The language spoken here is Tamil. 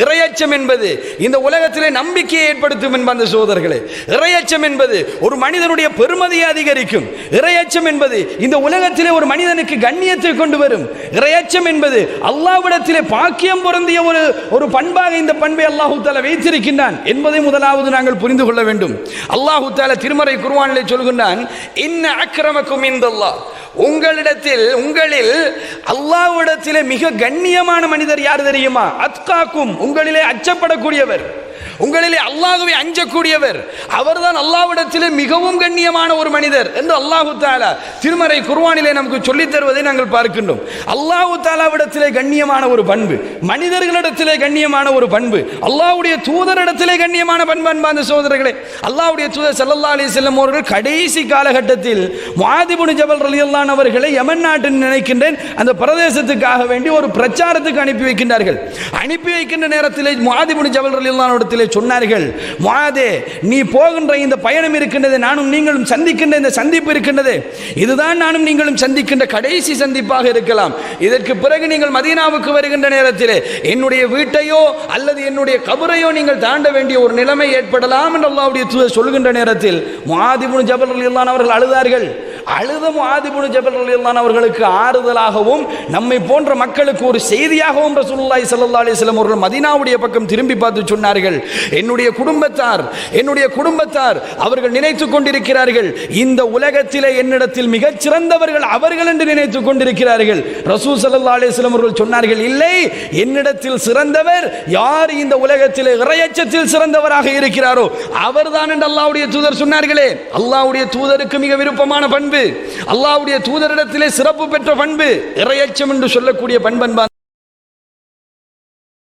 இறையச்சம் என்பது இந்த உலகத்திலே நம்பிக்கையை ஏற்படுத்தும் என்பது சகோதரர்களே. இறையச்சம் என்பது ஒரு மனிதனுடைய பெருமதியை அதிகரிக்கும். இறையச்சம் என்பது இந்த உலகத்திலே ஒரு மனிதனுக்கு கண்ணியத்தை கொண்டு வரும். இறையச்சம் என்பது அல்லாஹ்விடத்திலே பாக்கியம் பொருந்திய ஒரு பண்பாக இந்த பண்பை அல்லாஹ் தஆலா வைத்திருக்கின்றான் என்பதை முதலாவது நாங்கள் புரிந்து கொள்ள வேண்டும். அல்லாஹ் தஆலா திருமறை குர்ஆனிலே சொல்கின்றான், இன்ன அக்ரமக்கும் இன்தல்லாஹ், உங்களில் அல்லாஹ்விடத்திலே மிக கண்ணியமான மனிதர் யார் தெரியுமா? அத்காக்கும், உங்களிலே அச்சப்படக்கூடியவர், உங்களிலே அல்லாஹ்வை அஞ்சக்கூடியவர், அவர்தான் அல்லாஹ்விடத்திலே மிகவும் கண்ணியமான ஒரு மனிதர் என்று அல்லாஹ் தஆலா திருமறை குர்ஆனிலே நமக்கு சொல்லித் தருவதை நாங்கள் பார்க்கின்றோம். அல்லாஹ் தஆலாவிடத்திலே கண்ணியமான ஒரு பண்பு, மனிதர்களிடத்திலே கண்ணியமான ஒரு பண்பு, அல்லாஹ்வுடைய தூதரிடத்திலே கண்ணியமான பண்பு. அன்பார்ந்த சகோதரர்களே, அல்லாஹ்வுடைய தூதர் ஸல்லல்லாஹு அலைஹி வஸல்லம் அவர்கள் கடைசி காலகட்டத்தில் முஆத் இப்னு ஜபல் ரலியல்லாஹு அன்ஹு அவர்களை யமன் நாட்டில் நினைக்கின்றேன் அந்த பிரதேசத்துக்காக வேண்டி ஒரு பிரச்சாரத்துக்கு அனுப்பி வைக்கின்றார்கள். அனுப்பி வைக்கின்ற நேரத்தில் முஆத் இப்னு ஜபல் ரலியல்லாஹு அன்ஹு இடத்திலே சொன்னார்கள், முஆதே, நீ போகின்ற இந்த பயணம் இருக்கின்றது, நானும் நீங்களும் சந்திக்கின்ற இந்த சந்திப்பு இருக்கின்றது, இதுதான் நானும் நீங்களும் சந்திக்கின்ற கடைசி சந்திப்பாக இருக்கலாம். இதற்கு பிறகு நீங்கள் மதீனாவுக்கு வருகின்ற நேரத்தில் என்னுடைய வீட்டையோ அல்லது என்னுடைய கபரையோ நீங்கள் தாண்ட வேண்டிய ஒரு நிலைமை ஏற்படலாம் என்று அல்லாஹ்வுடைய தூதர் சொல்கின்ற நேரத்தில் முஆத் இப்னு ஜபல் ரலியல்லாஹு அன்ஹு அவர்கள் அழுதார்கள். அழுத முஆத் இப்னு ஜபல் ரலியல்லாஹு அன்ஹு அவர்களுக்கு ஆறுதலாகவும் நம்மை போன்ற மக்களுக்கு ஒரு செய்தியாகவும் ரசூலுல்லாஹி ஸல்லல்லாஹு அலைஹி வஸல்லம் அவர்கள் மதீனாவுடைய பக்கம் திரும்பி பார்த்து சொன்னார்கள், என்னுடைய குடும்பத்தார் அவர்கள் நினைத்துக் கொண்டிருக்கிறார்கள், இந்த உலகத்திலே என்னிடத்தில் மிகச் சிறந்தவர்கள் அவர்கள் என்று நினைத்துக் கொண்டிருக்கிறார்கள். ரசூல் ஸல்லல்லாஹு அலைஹி வஸல்லம் அவர்கள் சொன்னார்கள், இல்லை, என்னிடத்தில் சிறந்தவர் யார் இந்த உலகத்திலே இறையச்சத்தில் சிறந்தவராக இருக்கிறாரோ அவர்தான் என்று அல்லாஹ்வுடைய தூதர் சொன்னார்களே. அல்லாஹ்வுடைய தூதருக்கு மிக விருப்பமான பண்பு, அல்லாஹ்வுடைய தூதரிடத்திலே சிறப்பு பெற்ற பண்பு இறையச்சம் என்று சொல்லக்கூடிய பண்பு.